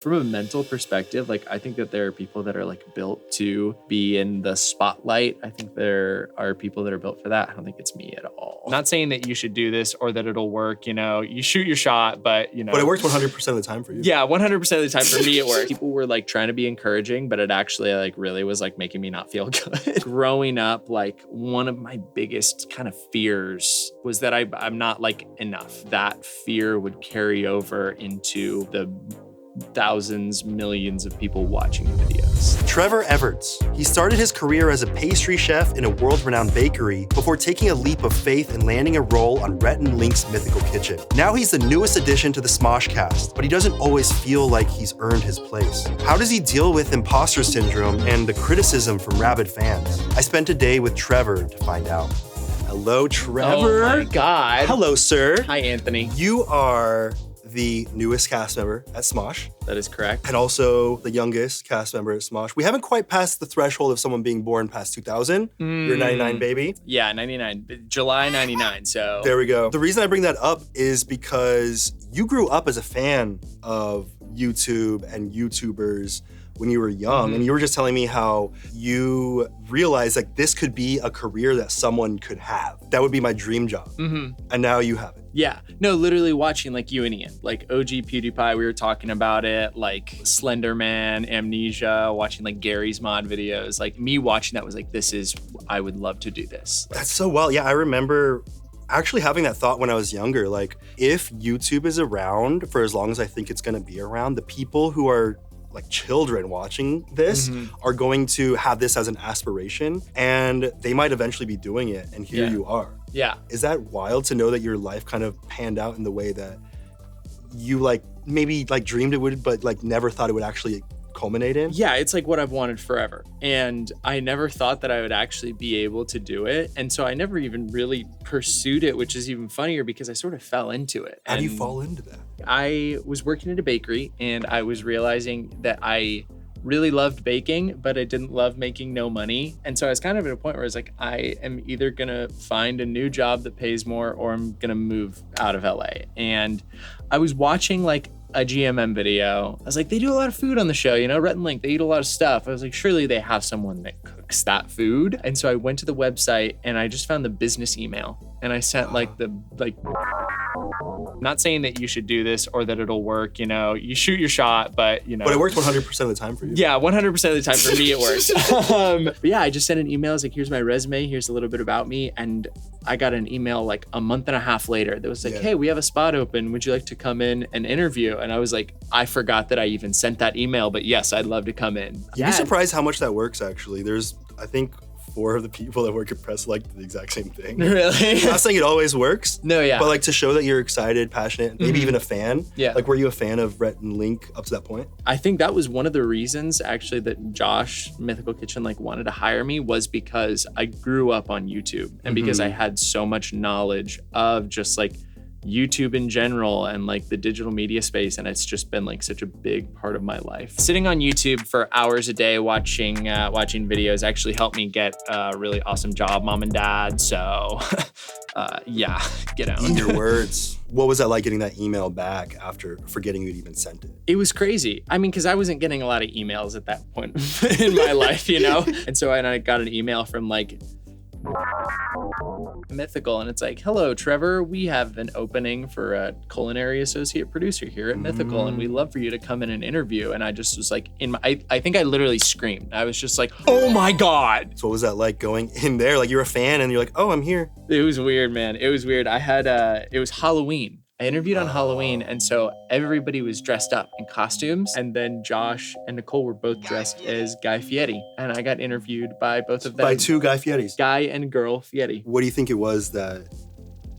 From a mental perspective, like I think that there are people that are like built to be in the spotlight. I think there are people that are built for that. I don't think it's me at all. Not saying that you should do this or that it'll work, you know, you shoot your shot, but you know. But it worked 100% of the time for you. Yeah, 100% of the time for me it worked. People were like trying to be encouraging, but it actually like really was like making me not feel good. Growing up, like one of my biggest kind of fears was that I'm not like enough. That fear would carry over into the thousands, millions of people watching videos. Trevor Everts. He started his career as a pastry chef in a world-renowned bakery before taking a leap of faith and landing a role on Rhett and Link's Mythical Kitchen. Now he's the newest addition to the Smosh cast, but he doesn't always feel like he's earned his place. How does he deal with imposter syndrome and the criticism from rabid fans? I spent a day with Trevor to find out. Hello, Trevor. Oh my God. Hello, sir. Hi, Anthony. You are the newest cast member at Smosh. That is correct. And also the youngest cast member at Smosh. We haven't quite passed the threshold of someone being born past 2000. You're 99, baby. Yeah, 99. July 99, so. There we go. The reason I bring that up is because you grew up as a fan of YouTube and YouTubers when you were young, and you were just telling me how you realized like this could be a career that someone could have. That would be my dream job. And now you have it. Yeah, no, literally watching like you and Ian, like OG PewDiePie, we were talking about it, like Slenderman, Amnesia, watching like Gary's mod videos, like me watching that was like, I would love to do this. That's so well. Yeah, I remember actually having that thought when I was younger, like if YouTube is around for as long as I think it's gonna be around, the people who are like children watching this are going to have this as an aspiration and they might eventually be doing it, and here you are. Yeah. Is that wild to know that your life kind of panned out in the way that you like maybe like dreamed it would, but like never thought it would actually culminate in? Yeah, it's like what I've wanted forever. And I never thought that I would actually be able to do it. And so I never even really pursued it, which is even funnier because I sort of fell into it. How do you fall into that? I was working at a bakery and I was realizing that I really loved baking, but I didn't love making no money. And so I was kind of at a point where I was like, I am either gonna find a new job that pays more or I'm gonna move out of LA. And I was watching like a GMM video. I was like, they do a lot of food on the show, you know, Rhett and Link, they eat a lot of stuff. I was like, surely they have someone that cooks that food. And so I went to the website and I just found the business email and I sent not saying that you should do this or that it'll work, you know, you shoot your shot, but you know. But it worked 100% of the time for you. Yeah, 100% of the time for me it works. But yeah, I just sent an email. I was like, here's my resume, here's a little bit about me. And I got an email like a month and a half later that was like, hey, we have a spot open. Would you like to come in and interview? And I was like, I forgot that I even sent that email, but yes, I'd love to come in. You'd be surprised how much that works actually. There's, I think, 4 of the people that work at press like the exact same thing. Really? I'm not saying it always works. No, yeah. But like to show that you're excited, passionate, maybe even a fan. Yeah. Like were you a fan of Rhett and Link up to that point? I think that was one of the reasons actually that Josh, Mythical Kitchen, like wanted to hire me was because I grew up on YouTube and because I had so much knowledge of just like YouTube in general and like the digital media space, and it's just been like such a big part of my life. Sitting on YouTube for hours a day watching videos actually helped me get a really awesome job, mom and dad. So yeah, get out. Eat your words. What was that like getting that email back after forgetting you'd even sent it? It was crazy. I mean, because I wasn't getting a lot of emails at that point in my life, you know? And so I got an email from like Mythical, and it's like, hello, Trevor, we have an opening for a culinary associate producer here at Mythical, and we'd love for you to come in and interview. And I just was like, I think I literally screamed. I was just like, oh my God. So what was that like going in there? Like you're a fan and you're like, oh, I'm here. It was weird, man. It was weird. I had, it was Halloween. I interviewed on Halloween, and so everybody was dressed up in costumes, and then Josh and Nicole were both dressed as Guy Fieri, and I got interviewed by both of them. By 2 Guy Fieris. Guy and girl Fieri. What do you think it was that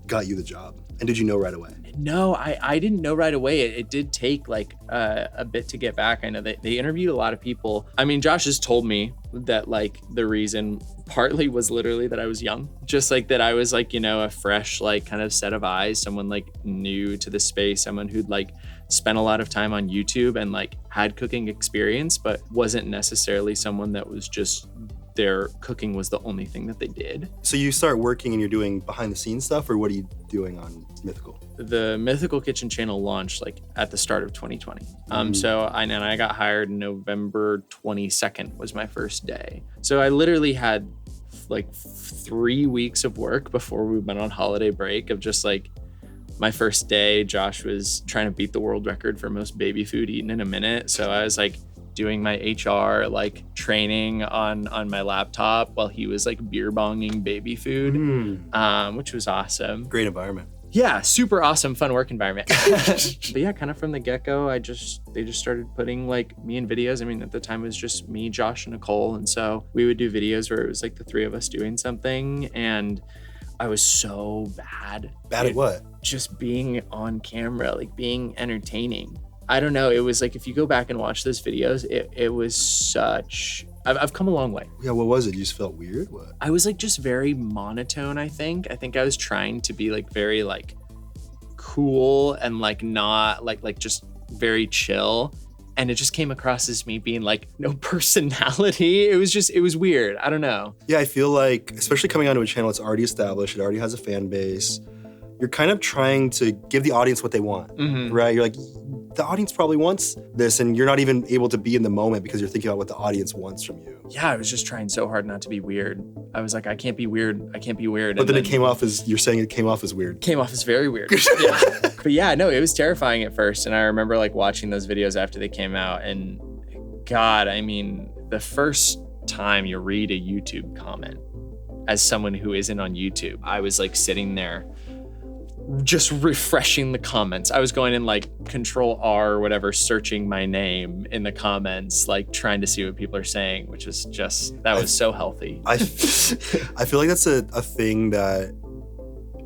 got you the job? And did you know right away? No, I didn't know right away. It did take like a bit to get back. I know that they interviewed a lot of people. I mean, Josh has told me that like the reason partly was literally that I was young, just like that I was like, you know, a fresh like kind of set of eyes, someone like new to the space, someone who'd like spent a lot of time on YouTube and like had cooking experience, but wasn't necessarily someone that was just their cooking was the only thing that they did. So you start working and you're doing behind the scenes stuff, or what are you doing on Mythical? the Mythical Kitchen channel launched like at the start of 2020. So I got hired November 22nd was my first day. So I literally had like 3 weeks of work before we went on holiday break of just like my first day. Josh was trying to beat the world record for most baby food eaten in a minute. So I was like doing my HR like training on my laptop while he was like beer bonging baby food, which was awesome. Great environment. Yeah, super awesome, fun work environment. But yeah, kind of from the get-go, they just started putting like me in videos. I mean, at the time it was just me, Josh, and Nicole. And so we would do videos where it was like the three of us doing something. And I was so bad. Bad at what? Just being on camera, like being entertaining. I don't know. It was like, if you go back and watch those videos, it was such... I've come a long way. Yeah, what was it? You just felt weird? What? I was like just very monotone, I think. I think I was trying to be like very like cool and like not like just very chill. And it just came across as me being like no personality. It was weird. I don't know. Yeah, I feel like, especially coming onto a channel that's already established, it already has a fan base, you're kind of trying to give the audience what they want, right? You're like, the audience probably wants this, and you're not even able to be in the moment because you're thinking about what the audience wants from you. Yeah, I was just trying so hard not to be weird. I was like, I can't be weird. I can't be weird. But then it came off as, you're saying it came off as weird. Came off as very weird. Yeah. But yeah, no, it was terrifying at first. And I remember like watching those videos after they came out, and God, I mean, the first time you read a YouTube comment as someone who isn't on YouTube, I was like sitting there just refreshing the comments. I was going in like Control R or whatever, searching my name in the comments, like trying to see what people are saying, which is just, that was so healthy. I feel like that's a thing that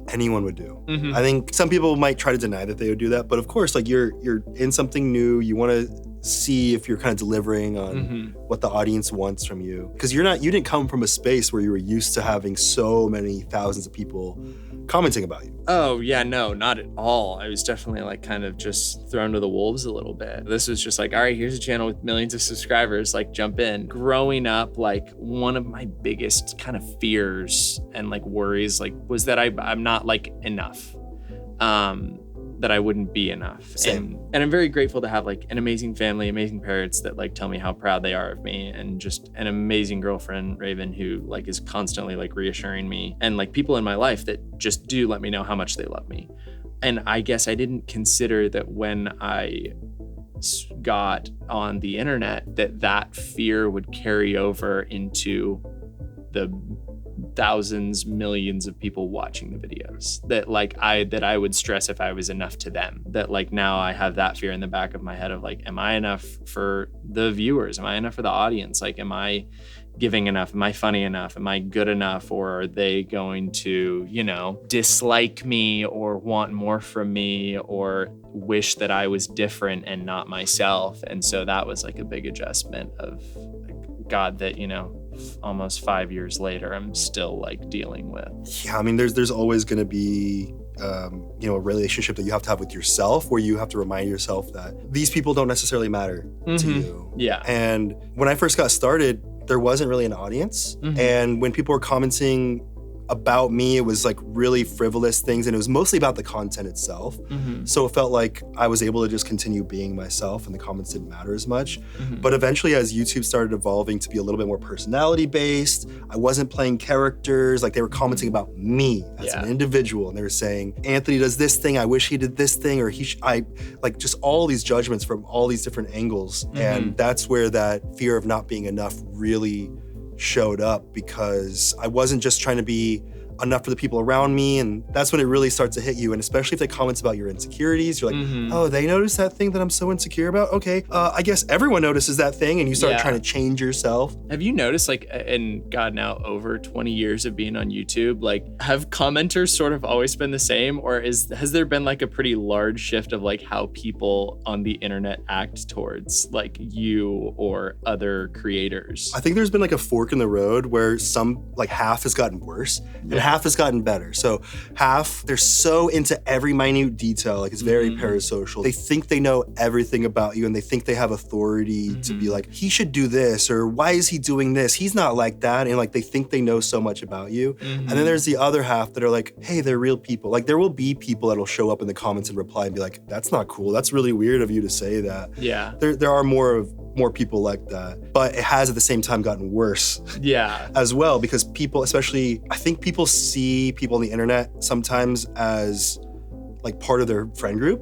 anyone would do. I think some people might try to deny that they would do that, but of course, like you're in something new, you want to see if you're kind of delivering on what the audience wants from you. Because you didn't come from a space where you were used to having so many thousands of people commenting about you. Oh yeah, no, not at all. I was definitely like kind of just thrown to the wolves a little bit. This was just like, all right, here's a channel with millions of subscribers, like jump in. Growing up, like one of my biggest kind of fears and like worries like was that I'm not like enough. That I wouldn't be enough. Same. And I'm very grateful to have like an amazing family, amazing parents that like tell me how proud they are of me, and just an amazing girlfriend, Raven, who like is constantly like reassuring me, and like people in my life that just do let me know how much they love me. And I guess I didn't consider that when I got on the internet that fear would carry over into the thousands, millions of people watching the videos, that like I would stress if I was enough to them. That like now I have that fear in the back of my head of like, am I enough for the viewers? Am I enough for the audience? Like, am I giving enough? Am I funny enough? Am I good enough? Or are they going to, dislike me or want more from me or wish that I was different and not myself? And so that was like a big adjustment of like, God, that, almost 5 years later, I'm still like dealing with. Yeah, I mean, there's always going to be, a relationship that you have to have with yourself, where you have to remind yourself that these people don't necessarily matter to you. Yeah. And when I first got started, there wasn't really an audience. And when people were commenting about me, it was like really frivolous things, and it was mostly about the content itself. So it felt like I was able to just continue being myself, and the comments didn't matter as much. But eventually, as YouTube started evolving to be a little bit more personality based, I wasn't playing characters. Like, they were commenting about me as an individual, and they were saying, Anthony does this thing, I wish he did this thing, or like just all these judgments from all these different angles. And that's where that fear of not being enough really showed up, because I wasn't just trying to be enough for the people around me, and that's when it really starts to hit you. And especially if they comment about your insecurities, you're like, oh, they notice that thing that I'm so insecure about? Okay, I guess everyone notices that thing, and you start trying to change yourself. Have you noticed, like, and God, now over 20 years of being on YouTube, like, have commenters sort of always been the same, or has there been like a pretty large shift of like how people on the internet act towards like you or other creators? I think there's been like a fork in the road where some, like, half has gotten worse and half has gotten better. So half, they're so into every minute detail, like it's very parasocial. They think they know everything about you and they think they have authority to be like, he should do this, or why is he doing this? He's not like that. And like, they think they know so much about you. And then there's the other half that are like, hey, they're real people. Like there will be people that'll show up in the comments and reply and be like, that's not cool. That's really weird of you to say that. Yeah. There are more people like that, but it has at the same time gotten worse. Yeah. As well, because people, especially, I think people see people on the internet sometimes as like part of their friend group.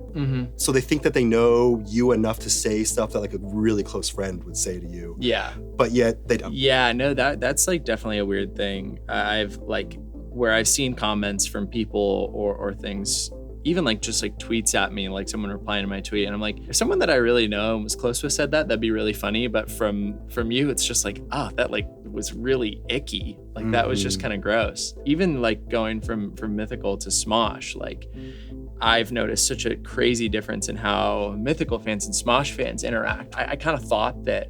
So they think that they know you enough to say stuff that like a really close friend would say to you. Yeah. But yet they don't. Yeah, no, that's like definitely a weird thing. I've like, where I've seen comments from people or things, even like just like tweets at me, like someone replying to my tweet, and I'm like, if someone that I really know and was close with said that, that'd be really funny. But from you, it's just like, that like was really icky. Like that was just kind of gross. Even like going from Mythical to Smosh, like I've noticed such a crazy difference in how Mythical fans and Smosh fans interact. I kind of thought that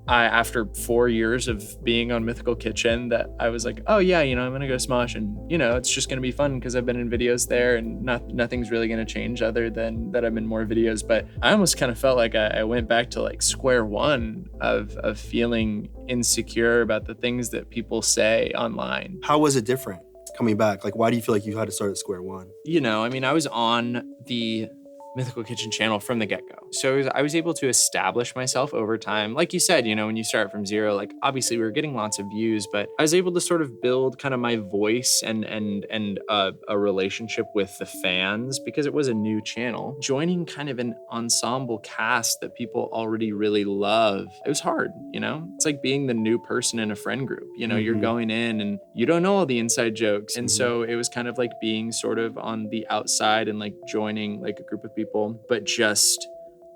after 4 years of being on Mythical Kitchen, that I was like, oh yeah, I'm gonna go Smosh, and it's just gonna be fun because I've been in videos there, and nothing's really gonna change other than that I'm in more videos. But I almost kind of felt like I went back to like square one of feeling insecure about the things that people say online. How was it different coming back? Like, why do you feel like you had to start at square one? I was on the Mythical Kitchen channel from the get-go. So I was able to establish myself over time. Like you said, when you start from zero, like obviously we were getting lots of views, but I was able to sort of build kind of my voice and a relationship with the fans because it was a new channel. Joining kind of an ensemble cast that people already really love, it was hard, It's like being the new person in a friend group. You're going in and you don't know all the inside jokes. And so it was kind of like being sort of on the outside and like joining like a group of people, but just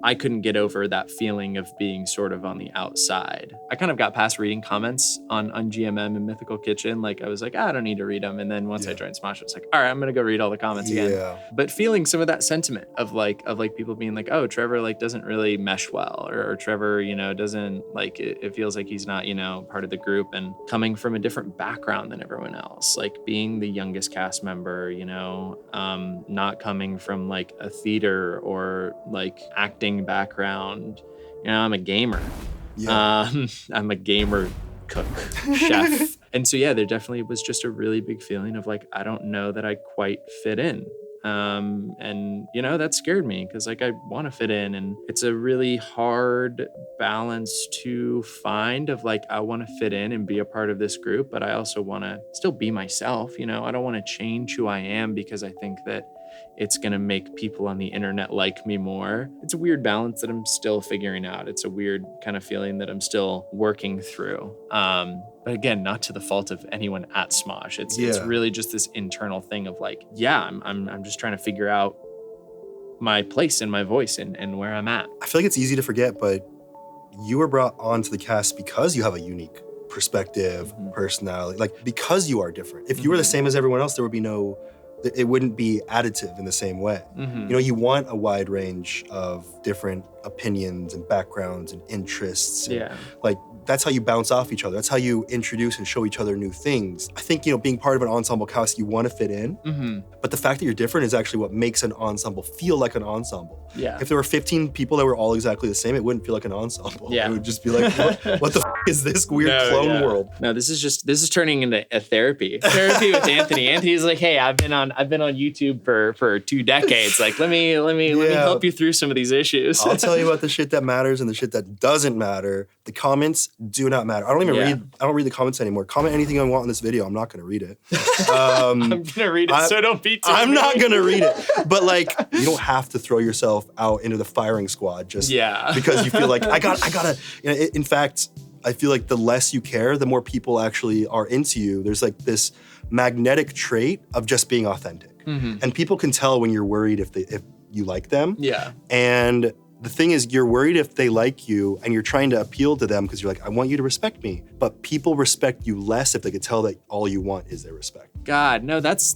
I couldn't get over that feeling of being sort of on the outside. I kind of got past reading comments on GMM and Mythical Kitchen. Like I was like, I don't need to read them. And then once I joined Smosh, I was like, all right, I'm gonna go read all the comments again. But feeling some of that sentiment of like people being like, oh, Trevor like doesn't really mesh well, or Trevor, doesn't like it feels like he's not, part of the group, and coming from a different background than everyone else, like being the youngest cast member, not coming from like a theater or like acting background. I'm a gamer. I'm a gamer cook, chef. And so there definitely was just a really big feeling of like, I don't know that I quite fit in. And that scared me because like I want to fit in, and it's a really hard balance to find of like, I want to fit in and be a part of this group, but I also want to still be myself. I don't want to change who I am because I think that it's going to make people on the internet like me more. It's a weird balance that I'm still figuring out. It's a weird kind of feeling that I'm still working through. But again, not to the fault of anyone at Smosh. It's really just this internal thing of like, I'm just trying to figure out my place and my voice and where I'm at. I feel like it's easy to forget, but you were brought onto the cast because you have a unique perspective, personality, like because you are different. If you were the same as everyone else, it wouldn't be additive in the same way. You want a wide range of different opinions and backgrounds and interests. And like that's how you bounce off each other. That's how you introduce and show each other new things. I think, being part of an ensemble cast, you want to fit in, but the fact that you're different is actually what makes an ensemble feel like an ensemble. If there were 15 people that were all exactly the same, it wouldn't feel like an ensemble. It would just be like, what the is this weird clone world? No, this is turning into a therapy with Anthony. Anthony's like, hey, I've been on YouTube for 2 decades. Like, let me help you through some of these issues. I'll tell you about the shit that matters and the shit that doesn't matter. The comments do not matter. I don't read the comments anymore. Comment anything I want in this video. I'm not going to read it. I'm going to read it, so don't be too I'm not going to read it. But like, you don't have to throw yourself out into the firing squad just because you feel like I gotta. In fact, I feel like the less you care, the more people actually are into you. There's like this magnetic trait of just being authentic, and people can tell when you're worried if you like them. And the thing is, you're worried if they like you and you're trying to appeal to them because you're like, I want you to respect me. But people respect you less if they could tell that all you want is their respect. God, no, that's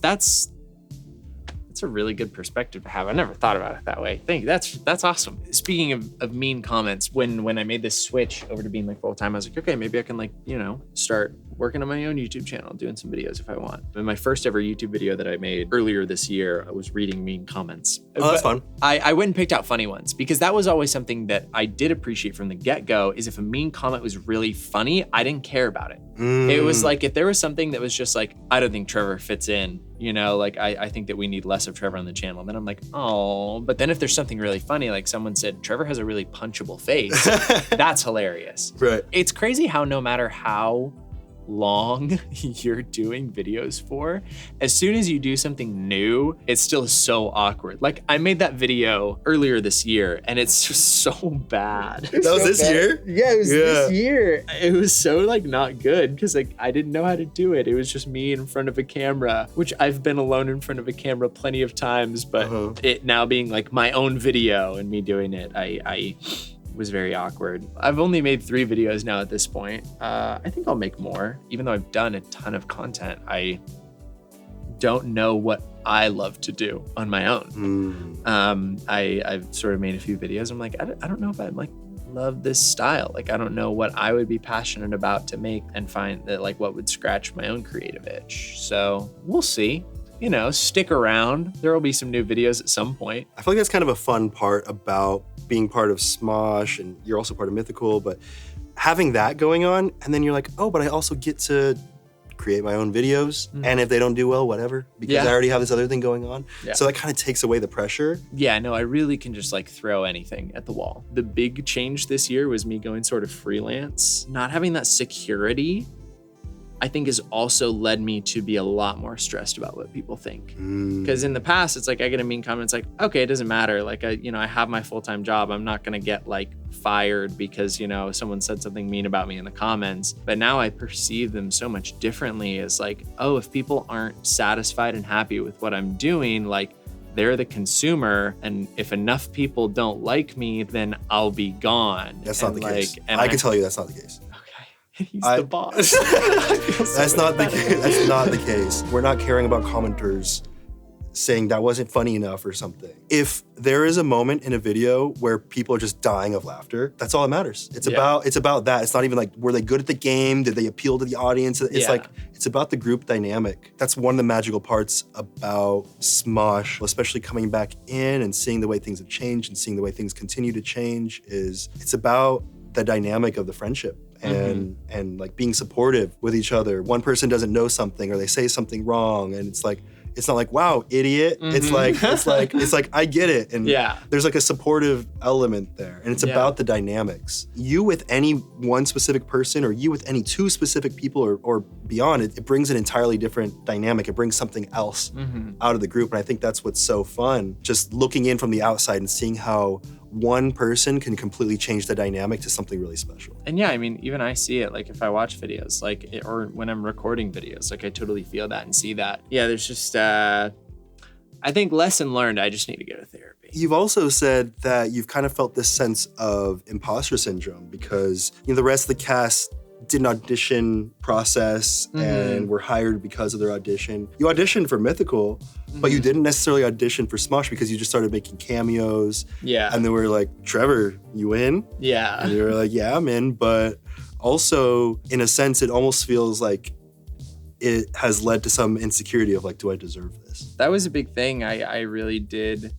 That's a really good perspective to have. I never thought about it that way. Thank you. That's awesome. Speaking of mean comments, when I made this switch over to being like full-time, I was like, okay, maybe I can like, you know, start working on my own YouTube channel, doing some videos if I want. And my first ever YouTube video that I made earlier this year, I was reading mean comments. Oh, that's fun. I went and picked out funny ones because that was always something that I did appreciate from the get-go, is if a mean comment was really funny, I didn't care about it. It was like, if there was something that was just like, I don't think Trevor fits in, you know, like I think that we need less of Trevor on the channel. Then I'm like, oh, but then if there's something really funny, like someone said, Trevor has a really punchable face, that's hilarious. Right. It's crazy how no matter how long you're doing videos for, as soon as you do something new, it's still so awkward. Like I made that video earlier this year and it's just so bad. That was this year? Yeah, it was this year. It was so like not good because like I didn't know how to do it. It was just me in front of a camera, which I've been alone in front of a camera plenty of times, but it now being like my own video and me doing it, I was very awkward. I've only made 3 videos now at this point. I think I'll make more, even though I've done a ton of content. I don't know what I love to do on my own. I've sort of made a few videos. I'm like, I don't know if I like love this style. Like, I don't know what I would be passionate about to make and find that like what would scratch my own creative itch. So we'll see. You know, stick around. There will be some new videos at some point. I feel like that's kind of a fun part about being part of Smosh, and you're also part of Mythical, but having that going on, and then you're like, oh, but I also get to create my own videos, and if they don't do well, whatever, because I already have this other thing going on. So that kind of takes away the pressure. Yeah, no, I really can just like throw anything at the wall. The big change this year was me going sort of freelance. Not having that security, I think, has also led me to be a lot more stressed about what people think. Because in the past, it's like I get a mean comment, it's like, okay, it doesn't matter. Like, I have my full-time job. I'm not gonna get like fired because, someone said something mean about me in the comments. But now I perceive them so much differently as like, oh, if people aren't satisfied and happy with what I'm doing, like they're the consumer. And if enough people don't like me, then I'll be gone. That's not the case. I can tell you that's not the case. He's the boss. That's not the case. That's not the case. We're not caring about commenters saying that wasn't funny enough or something. If there is a moment in a video where people are just dying of laughter, that's all that matters. It's about that. It's not even like, were they good at the game? Did they appeal to the audience? It's like, it's about the group dynamic. That's one of the magical parts about Smosh, especially coming back in and seeing the way things have changed and seeing the way things continue to change, is it's about the dynamic of the friendship. And like being supportive with each other. One person doesn't know something or they say something wrong, and it's like, it's not like, wow, idiot. It's like I get it. And there's like a supportive element there. And it's about the dynamics. You with any one specific person, or you with any 2 specific people or beyond, it brings an entirely different dynamic. It brings something else out of the group. And I think that's what's so fun, just looking in from the outside and seeing how one person can completely change the dynamic to something really special. And yeah, I mean, even I see it, like if I watch videos, or when I'm recording videos, like I totally feel that and see that. Yeah, there's just, I think lesson learned, I just need to go to therapy. You've also said that you've kind of felt this sense of imposter syndrome because the rest of the cast did an audition process and were hired because of their audition. You auditioned for Mythical, but you didn't necessarily audition for Smosh because you just started making cameos. Yeah. And they were like, Trevor, you in? Yeah. And you were like, yeah, I'm in. But also, in a sense, it almost feels like it has led to some insecurity of like, do I deserve this? That was a big thing. I really did.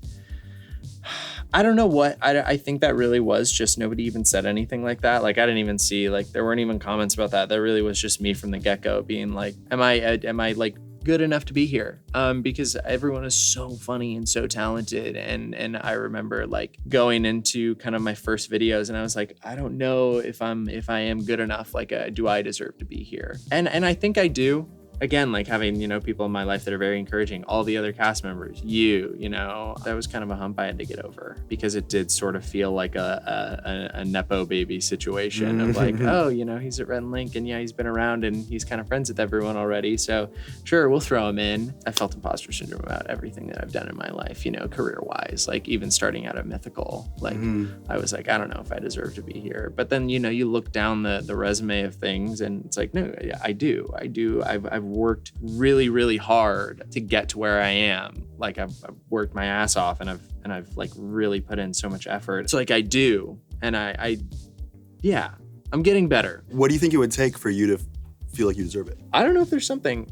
I don't know what, I think that really was just nobody even said anything like that. Like I didn't even see, like there weren't even comments about that. That really was just me from the get-go being like, am I like good enough to be here? Because everyone is so funny and so talented. And I remember like going into kind of my first videos and I was like, I don't know if I am good enough. Like, do I deserve to be here? And I think I do. Again, like having, people in my life that are very encouraging, all the other cast members, that was kind of a hump I had to get over because it did sort of feel like a Nepo baby situation of like, oh, he's at Red and Link and he's been around and he's kind of friends with everyone already. So sure, we'll throw him in. I felt imposter syndrome about everything that I've done in my life, career-wise, like even starting out at Mythical, like I was like, I don't know if I deserve to be here. But then, you look down the resume of things and it's like, no, I do. I've worked really, really hard to get to where I am. Like I've worked my ass off and I've like really put in so much effort. So like I do. And yeah, I'm getting better. What do you think it would take for you to feel like you deserve it? I don't know if there's something.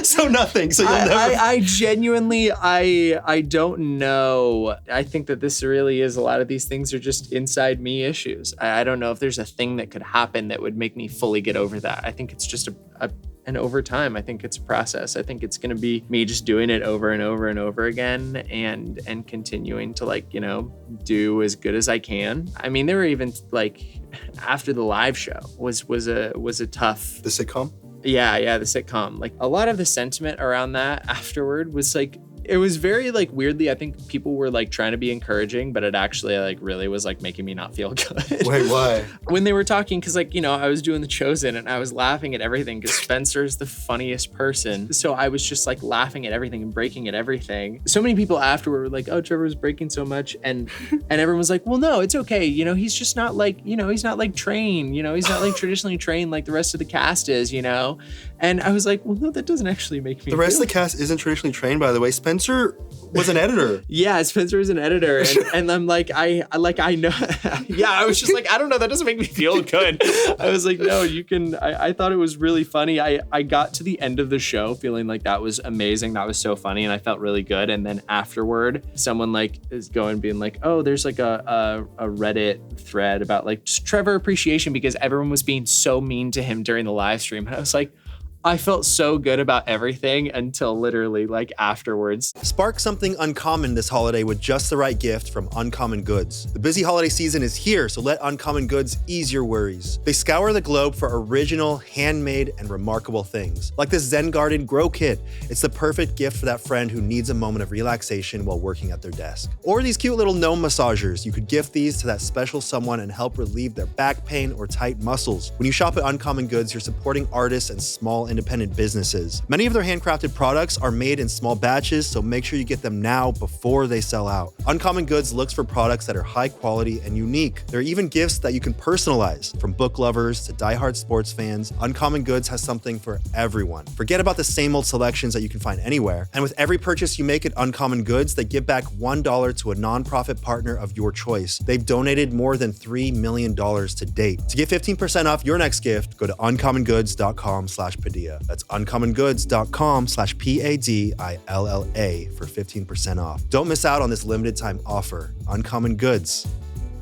So nothing. So you'll never. I genuinely, I don't know. I think that this really is, a lot of these things are just inside me issues. I don't know if there's a thing that could happen that would make me fully get over that. I think it's just and over time, I think it's a process. I think it's gonna be me just doing it over and over and over again and continuing to like, you know, do as good as I can. I mean, there were even like, after the live show was a tough. The sitcom? Yeah, the sitcom. Like a lot of the sentiment around that afterward was like, it was very like weirdly, I think people were like trying to be encouraging, but it actually like really was like making me not feel good. Wait, why? When they were talking, cause like, you know, I was doing The Chosen and I was laughing at everything because Spencer's the funniest person. So I was just like laughing at everything and breaking at everything. So many people afterward were like, oh, Trevor was breaking so much. And everyone was like, well, no, it's okay. You know, he's just not like, you know, he's not like trained, you know, he's not like traditionally trained like the rest of the cast is, you know? And I was like, well, no, that doesn't actually make me The rest of the cast isn't traditionally trained, by the way. Spencer was an editor. Yeah, Spencer was an editor. And I'm like, I know. Yeah, I was just like, I don't know. That doesn't make me feel good. I was like, no, you can. I thought it was really funny. I got to the end of the show feeling like that was amazing. That was so funny. And I felt really good. And then afterward, someone like is going being like, oh, there's like a Reddit thread about like just Trevor appreciation because everyone was being so mean to him during the live stream. And I was like, I felt so good about everything until literally like afterwards. Spark something uncommon this holiday with just the right gift from Uncommon Goods. The busy holiday season is here, so let Uncommon Goods ease your worries. They scour the globe for original, handmade, and remarkable things. Like this Zen Garden Grow Kit. It's the perfect gift for that friend who needs a moment of relaxation while working at their desk. Or these cute little gnome massagers. You could gift these to that special someone and help relieve their back pain or tight muscles. When you shop at Uncommon Goods, you're supporting artists and small independent businesses. Many of their handcrafted products are made in small batches, so make sure you get them now before they sell out. Uncommon Goods looks for products that are high quality and unique. There are even gifts that you can personalize. From book lovers to diehard sports fans, Uncommon Goods has something for everyone. Forget about the same old selections that you can find anywhere. And with every purchase you make at Uncommon Goods, they give back $1 to a nonprofit partner of your choice. They've donated more than $3 million to date. To get 15% off your next gift, go to uncommongoods.com/Padilla. That's uncommongoods.com/PADILLA for 15% off. Don't miss out on this limited time offer. Uncommon Goods.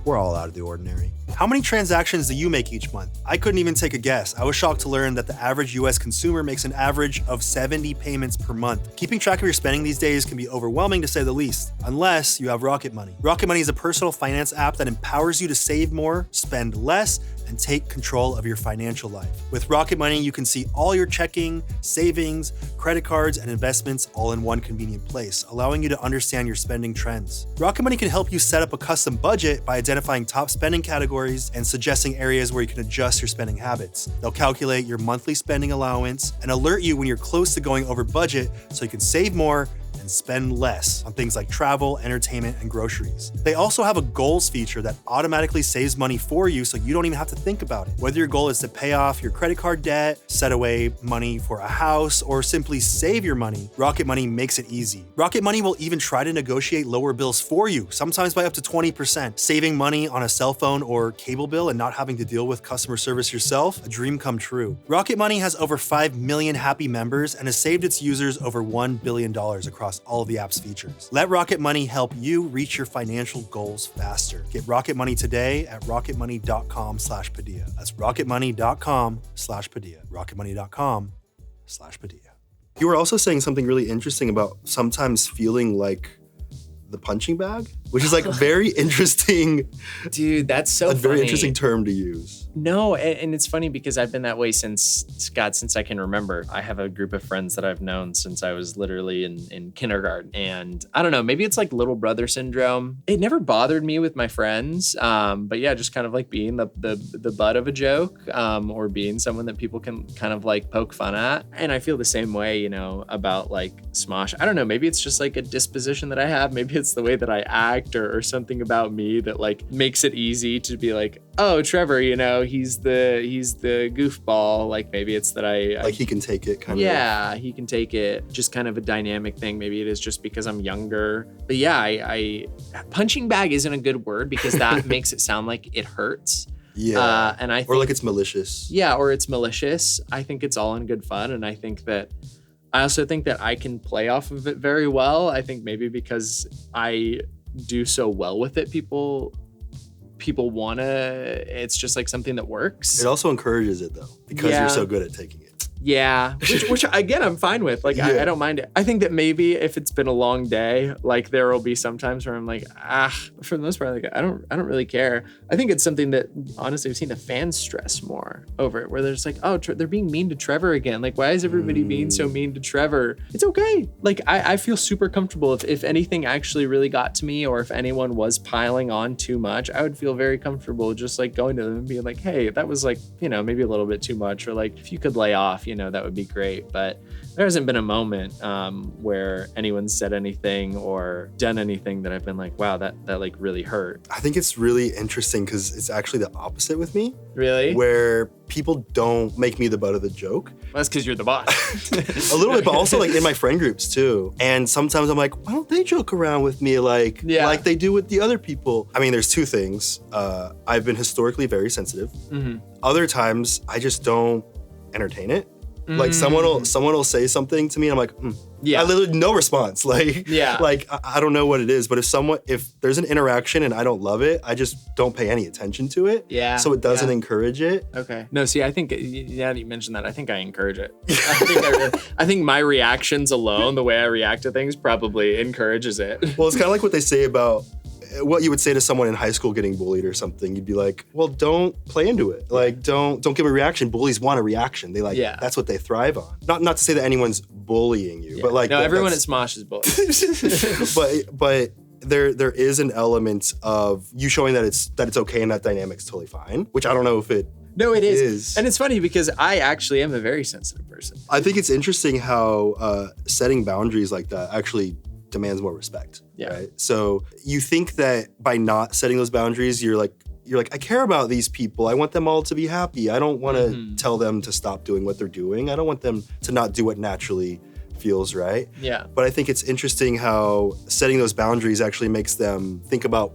We're all out of the ordinary. How many transactions do you make each month? I couldn't even take a guess. I was shocked to learn that the average US consumer makes an average of 70 payments per month. Keeping track of your spending these days can be overwhelming to say the least, unless you have Rocket Money. Rocket Money is a personal finance app that empowers you to save more, spend less, and take control of your financial life. With Rocket Money, you can see all your checking, savings, credit cards, and investments all in one convenient place, allowing you to understand your spending trends. Rocket Money can help you set up a custom budget by identifying top spending categories and suggesting areas where you can adjust your spending habits. They'll calculate your monthly spending allowance and alert you when you're close to going over budget so you can save more and spend less on things like travel, entertainment, and groceries. They also have a goals feature that automatically saves money for you so you don't even have to think about it. Whether your goal is to pay off your credit card debt, set away money for a house, or simply save your money, Rocket Money makes it easy. Rocket Money will even try to negotiate lower bills for you, sometimes by up to 20%. Saving money on a cell phone or cable bill and not having to deal with customer service yourself, a dream come true. Rocket Money has over 5 million happy members and has saved its users over $1 billion across all of the app's features. Let Rocket Money help you reach your financial goals faster. Get Rocket Money today at rocketmoney.com/Padilla. That's rocketmoney.com/Padilla. rocketmoney.com/Padilla. You were also saying something really interesting about sometimes feeling like the punching bag, which is like very interesting. Dude, that's so funny. A very interesting term to use. No, and it's funny because I've been that way since I can remember. I have a group of friends that I've known since I was literally in kindergarten. And I don't know, maybe it's like little brother syndrome. It never bothered me with my friends. But yeah, just kind of like being the butt of a joke, or being someone that people can kind of like poke fun at. And I feel the same way, you know, about like Smosh. I don't know, maybe it's just like a disposition that I have. Maybe it's the way that I act or something about me that like makes it easy to be like, oh, Trevor, you know, he's the goofball. Like maybe it's that I like he can take it kind of. Yeah, he can take it. Just kind of a dynamic thing. Maybe it is just because I'm younger. But yeah, I punching bag isn't a good word because that makes it sound like it hurts. Yeah. And I think, or like it's malicious. Yeah, or it's malicious. I think it's all in good fun. And I also think that I can play off of it very well. I think maybe because I do so well with it, people it's just like something that works. It also encourages it though, because you're so good at taking it. Yeah, which again, I'm fine with. Like, I don't mind it. I think that maybe if it's been a long day, like there will be some times where I'm like, for the most part, like I don't really care. I think it's something that honestly I've seen the fans stress more over it, where they're just like, oh, they're being mean to Trevor again. Like, why is everybody being so mean to Trevor? It's okay. Like, I feel super comfortable if anything actually really got to me, or if anyone was piling on too much, I would feel very comfortable just like going to them and being like, hey, that was like, you know, maybe a little bit too much, or like if you could lay off, you know, that would be great. But there hasn't been a moment where anyone's said anything or done anything that I've been like, wow, that like really hurt. I think it's really interesting because it's actually the opposite with me. Really? Where people don't make me the butt of the joke. Well, that's because you're the boss. A little bit, but also like in my friend groups too. And sometimes I'm like, why don't they joke around with me like they do with the other people? I mean, there's two things. I've been historically very sensitive. Mm-hmm. Other times I just don't entertain it. Like someone will say something to me and I'm like, I literally no response. Like, like I don't know what it is, but if there's an interaction and I don't love it, I just don't pay any attention to it. Yeah. So it doesn't encourage it. Okay. No, see, I think, now that you mentioned that, I think I encourage it. I think my reactions alone, the way I react to things probably encourages it. Well, it's kind of like what they say about what you would say to someone in high school getting bullied or something. You'd be like, well, don't play into it. Like, don't give a reaction. Bullies want a reaction. They that's what they thrive on. Not to say that anyone's bullying you, but like. No, everyone at Smosh is bullied. but there is an element of you showing that it's okay and that dynamic's totally fine, which I don't know if it. No, it is. And it's funny because I actually am a very sensitive person. I think it's interesting how setting boundaries like that actually demands more respect. Yeah. Right? So you think that by not setting those boundaries, you're like, I care about these people. I want them all to be happy. I don't want to tell them to stop doing what they're doing. I don't want them to not do what naturally feels right. Yeah. But I think it's interesting how setting those boundaries actually makes them think about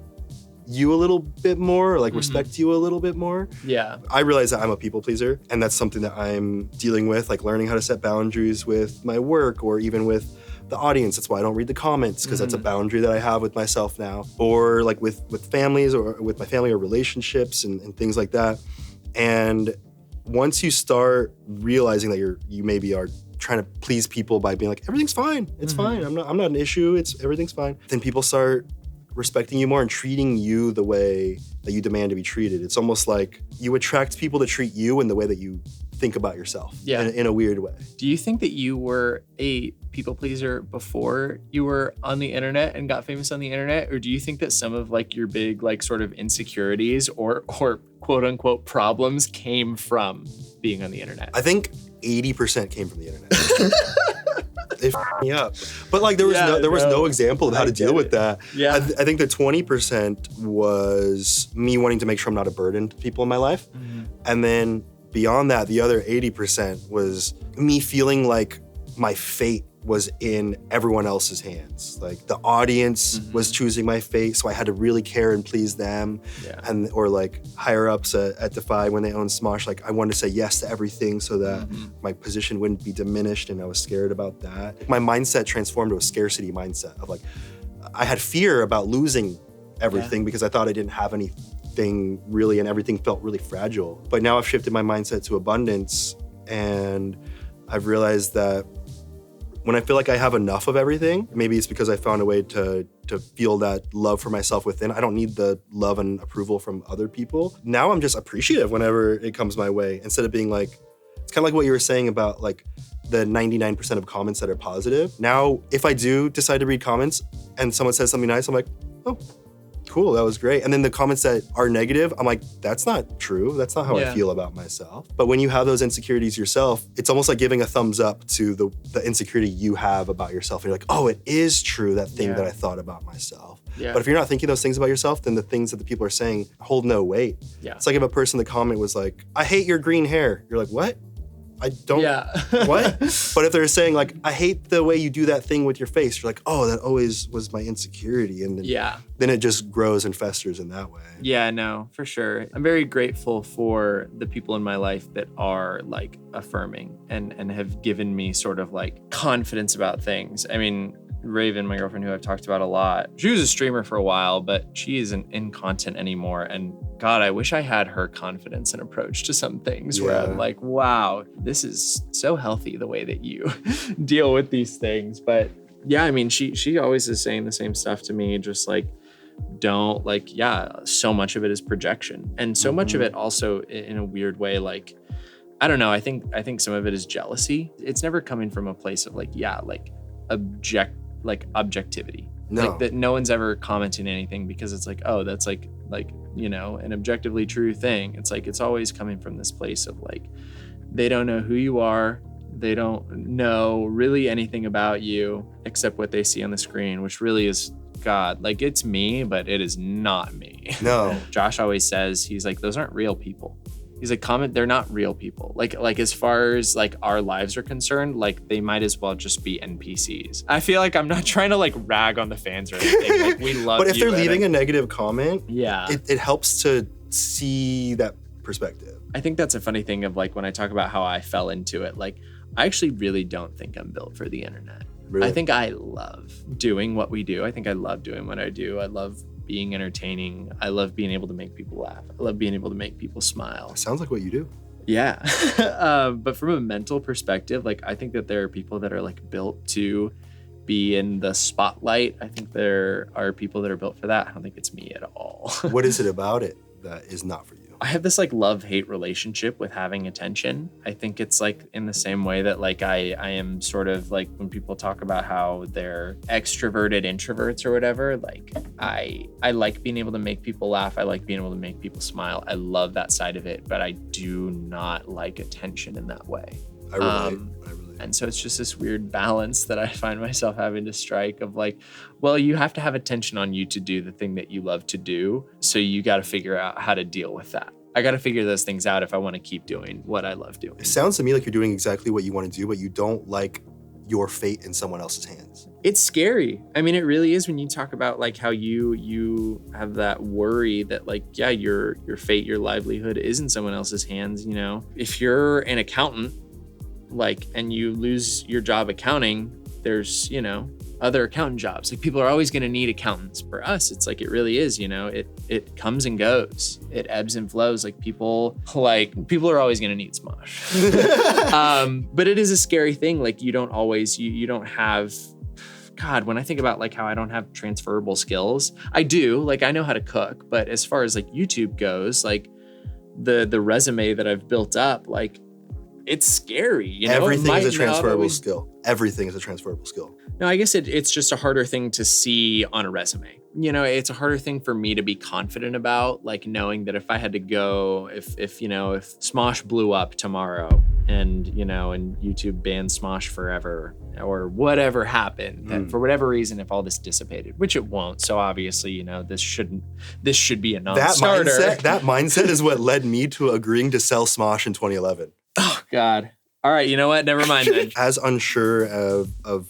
you a little bit more, like respect you a little bit more. Yeah. I realize that I'm a people pleaser, and that's something that I'm dealing with, like learning how to set boundaries with my work or even with the audience. That's why I don't read the comments, because that's a boundary that I have with myself now, or like with families or with my family or relationships and things like that. And once you start realizing that you maybe are trying to please people by being like, everything's fine, it's fine, I'm not an issue, everything's fine, then people start respecting you more and treating you the way that you demand to be treated. It's almost like you attract people to treat you in the way that you think about yourself in a weird way. Do you think that you were a people pleaser before you were on the internet and got famous on the internet? Or do you think that some of like your big like sort of insecurities or quote unquote problems came from being on the internet? I think 80% came from the internet. They f***ed me up. But like there was no example of how to deal with that. Yeah. I think the 20% was me wanting to make sure I'm not a burden to people in my life. And then beyond that, the other 80% was me feeling like my fate was in everyone else's hands. Like the audience was choosing my fate, so I had to really care and please them. And or like higher ups at Defy when they owned Smosh, like I wanted to say yes to everything so that my position wouldn't be diminished, and I was scared about that. My mindset transformed to a scarcity mindset of like, I had fear about losing everything because I thought I didn't have anything really and everything felt really fragile. But now I've shifted my mindset to abundance, and I've realized that when I feel like I have enough of everything, maybe it's because I found a way to feel that love for myself within. I don't need the love and approval from other people. Now I'm just appreciative whenever it comes my way, instead of being like, it's kind of like what you were saying about like the 99% of comments that are positive. Now, if I do decide to read comments and someone says something nice, I'm like, oh, cool. That was great. And then the comments that are negative, I'm like, that's not true. That's not how I feel about myself. But when you have those insecurities yourself, it's almost like giving a thumbs up to the insecurity you have about yourself. And you're like, oh, it is true, that thing that I thought about myself. Yeah. But if you're not thinking those things about yourself, then the things that the people are saying hold no weight. Yeah. It's like if a person in the comment was like, I hate your green hair. You're like, what? I don't, what? But if they're saying like, I hate the way you do that thing with your face, you're like, oh, that always was my insecurity. And then it just grows and festers in that way. Yeah, no, for sure. I'm very grateful for the people in my life that are like affirming and have given me sort of like confidence about things. I mean, Raven, my girlfriend who I've talked about a lot, she was a streamer for a while, but she isn't in content anymore. And God, I wish I had her confidence and approach to some things where I'm like, wow, this is so healthy the way that you deal with these things. But yeah, I mean, she always is saying the same stuff to me, just like, don't like, so much of it is projection. And so much of it also in a weird way, like, I don't know, I think some of it is jealousy. It's never coming from a place of like, objectivity. No. Like that no one's ever commenting anything because it's like, oh, that's like, you know, an objectively true thing. It's like, it's always coming from this place of like, they don't know who you are. They don't know really anything about you except what they see on the screen, which really is God. Like, it's me, but it is not me. No. Josh always says, he's like, those aren't real people. He's like, they're not real people. Like as far as like our lives are concerned, like they might as well just be NPCs. I feel like I'm not trying to like rag on the fans or anything. Like we love But if you, they're leaving a negative comment, yeah, it helps to see that perspective. I think that's a funny thing of like when I talk about how I fell into it, like I actually really don't think I'm built for the internet. Really? I think I love doing what we do. I think I love doing what I do. I love being entertaining. I love being able to make people laugh. I love being able to make people smile. Sounds like what you do. Yeah. But from a mental perspective, like I think that there are people that are like built to be in the spotlight. I think there are people that are built for that. I don't think it's me at all. What is it about it that is not for you? I have this like love-hate relationship with having attention. I think it's like in the same way that like I am sort of like when people talk about how they're extroverted introverts or whatever, like I like being able to make people laugh. I like being able to make people smile. I love that side of it, but I do not like attention in that way. I relate. And so it's just this weird balance that I find myself having to strike of like, well, you have to have attention on you to do the thing that you love to do. So you got to figure out how to deal with that. I got to figure those things out if I want to keep doing what I love doing. It sounds to me like you're doing exactly what you want to do, but you don't like your fate in someone else's hands. It's scary. I mean, it really is when you talk about like how you have that worry that like, yeah, your fate, your livelihood is in someone else's hands, you know? If you're an accountant, like, and you lose your job accounting, there's, you know, other accountant jobs. Like people are always going to need accountants. For us, it's like, it really is, you know, it comes and goes. It ebbs and flows. Like people are always going to need Smosh. But it is a scary thing. Like you don't always, you don't have, God, when I think about like how I don't have transferable skills, I do, like I know how to cook, but as far as like YouTube goes, like the resume that I've built up, like it's scary, you know? Everything is a transferable skill. Everything is a transferable skill. No, I guess it's just a harder thing to see on a resume. You know, it's a harder thing for me to be confident about, like knowing that if I had to go, if Smosh blew up tomorrow and, you know, and YouTube banned Smosh forever or whatever happened, that for whatever reason, if all this dissipated, which it won't. So obviously, you know, this should be a non-starter. That mindset is what led me to agreeing to sell Smosh in 2011. Oh, God. All right, you know what? Never mind then. As unsure of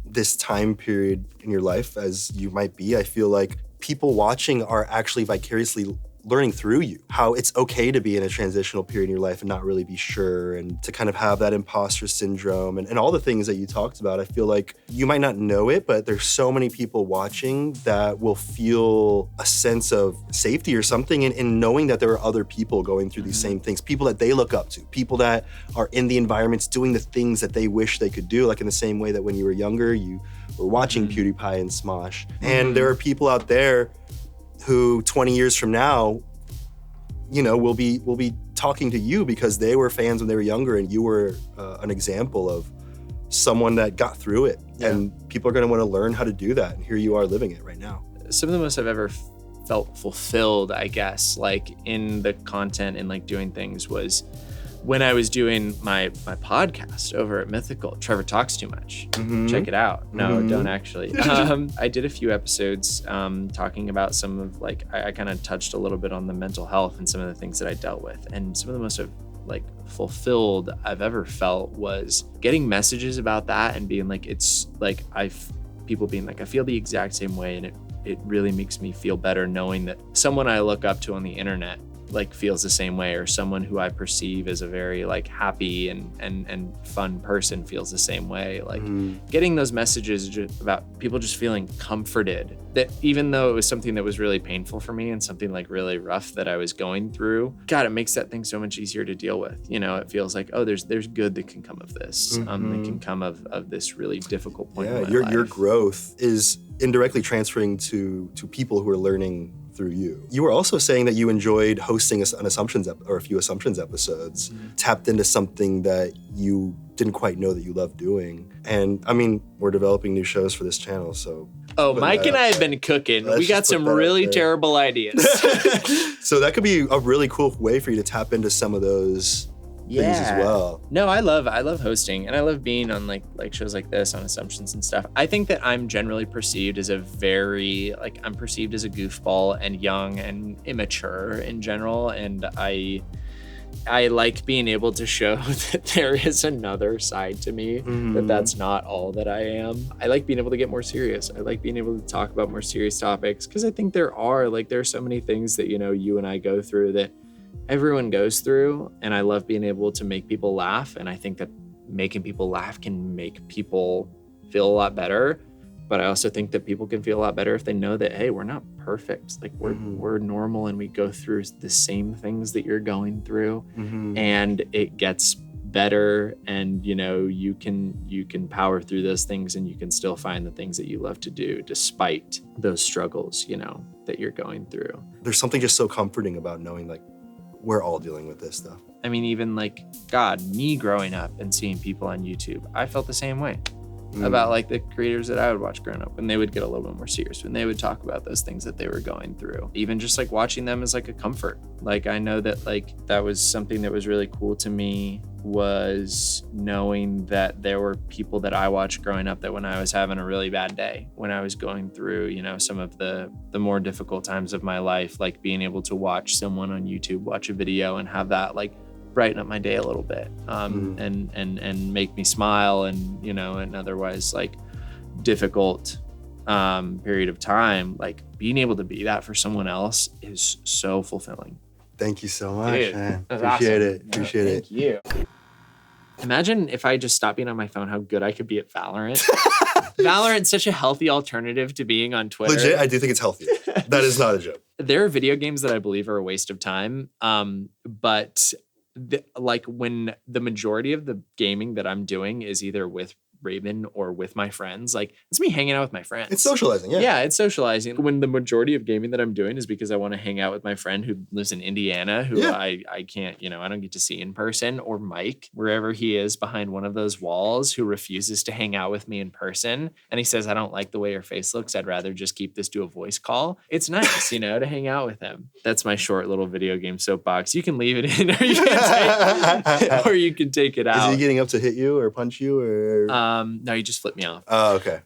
this time period in your life as you might be, I feel like people watching are actually vicariously learning through you, how it's okay to be in a transitional period in your life and not really be sure, and to kind of have that imposter syndrome and all the things that you talked about. I feel like you might not know it, but there's so many people watching that will feel a sense of safety or something in knowing that there are other people going through these same things, people that they look up to, people that are in the environments doing the things that they wish they could do, like in the same way that when you were younger, you were watching PewDiePie and Smosh. And there are people out there who 20 years from now, you know, will be talking to you because they were fans when they were younger and you were an example of someone that got through it. Yeah. And people are going to want to learn how to do that. And here you are living it right now. some of the most I've ever felt fulfilled, I guess, like in the content and like doing things was when I was doing my podcast over at Mythical. Trevor Talks Too Much. Check it out. No, don't actually. I did a few episodes talking about some of like, I kind of touched a little bit on the mental health and some of the things that I dealt with. And some of the most like fulfilled I've ever felt was getting messages about that and being like, it's like people being like, I feel the exact same way. And it really makes me feel better knowing that someone I look up to on the internet like feels the same way, or someone who I perceive as a very like happy and fun person feels the same way. Like getting those messages about people just feeling comforted, that even though it was something that was really painful for me and something like really rough that I was going through, God, it makes that thing so much easier to deal with. You know, it feels like, oh, there's good that can come of this. That can come of this really difficult point in my life. Your growth is indirectly transferring to people who are learning through you. You were also saying that you enjoyed hosting an Assumptions or a few Assumptions episodes, tapped into something that you didn't quite know that you loved doing. And I mean, we're developing new shows for this channel, so. Oh, Mike and I have been cooking. We got some really terrible ideas. So that could be a really cool way for you to tap into some of those things as well. No, I love hosting, and I love being on like shows like this on Assumptions and stuff. I think that I'm generally perceived as I'm perceived as a goofball and young and immature in general, and I like being able to show that there is another side to me, that's not all that I am. I like being able to get more serious. I like being able to talk about more serious topics, because I think there are so many things that, you know, you and I go through that everyone goes through, and I love being able to make people laugh. And I think that making people laugh can make people feel a lot better. But I also think that people can feel a lot better if they know that, hey, we're not perfect. Like we're normal, and we go through the same things that you're going through, and it gets better. And you know, you can power through those things, and you can still find the things that you love to do despite those struggles, you know, that you're going through. There's something just so comforting about knowing like we're all dealing with this stuff. I mean, even like, God, me growing up and seeing people on YouTube, I felt the same way about like the creators that I would watch growing up, when they would get a little bit more serious, when they would talk about those things that they were going through. Even just like watching them as like a comfort. Like I know that like that was something that was really cool to me, was knowing that there were people that I watched growing up that when I was having a really bad day, when I was going through, you know, some of the more difficult times of my life, like being able to watch someone on YouTube watch a video and have that like brighten up my day a little bit, and make me smile, and you know, an otherwise like difficult period of time, like being able to be that for someone else is so fulfilling. Thank you so much, Dude, man. Appreciate it. Appreciate it. Thank you. Imagine if I just stopped being on my phone, how good I could be at Valorant. Valorant's such a healthy alternative to being on Twitter. Legit, I do think it's healthy. That is not a joke. There are video games that I believe are a waste of time, but like when the majority of the gaming that I'm doing is either with Raven or with my friends, like it's me hanging out with my friends. It's socializing, yeah. Yeah, it's socializing. When the majority of gaming that I'm doing is because I want to hang out with my friend who lives in Indiana, who I can't, you know, I don't get to see in person, or Mike, wherever he is behind one of those walls, who refuses to hang out with me in person. And he says, I don't like the way your face looks. I'd rather just keep this to a voice call. It's nice, you know, to hang out with him. That's my short little video game soapbox. You can leave it in, or you can take it out. Is he getting up to hit you or punch you or? No, you just flip me off. Oh, okay.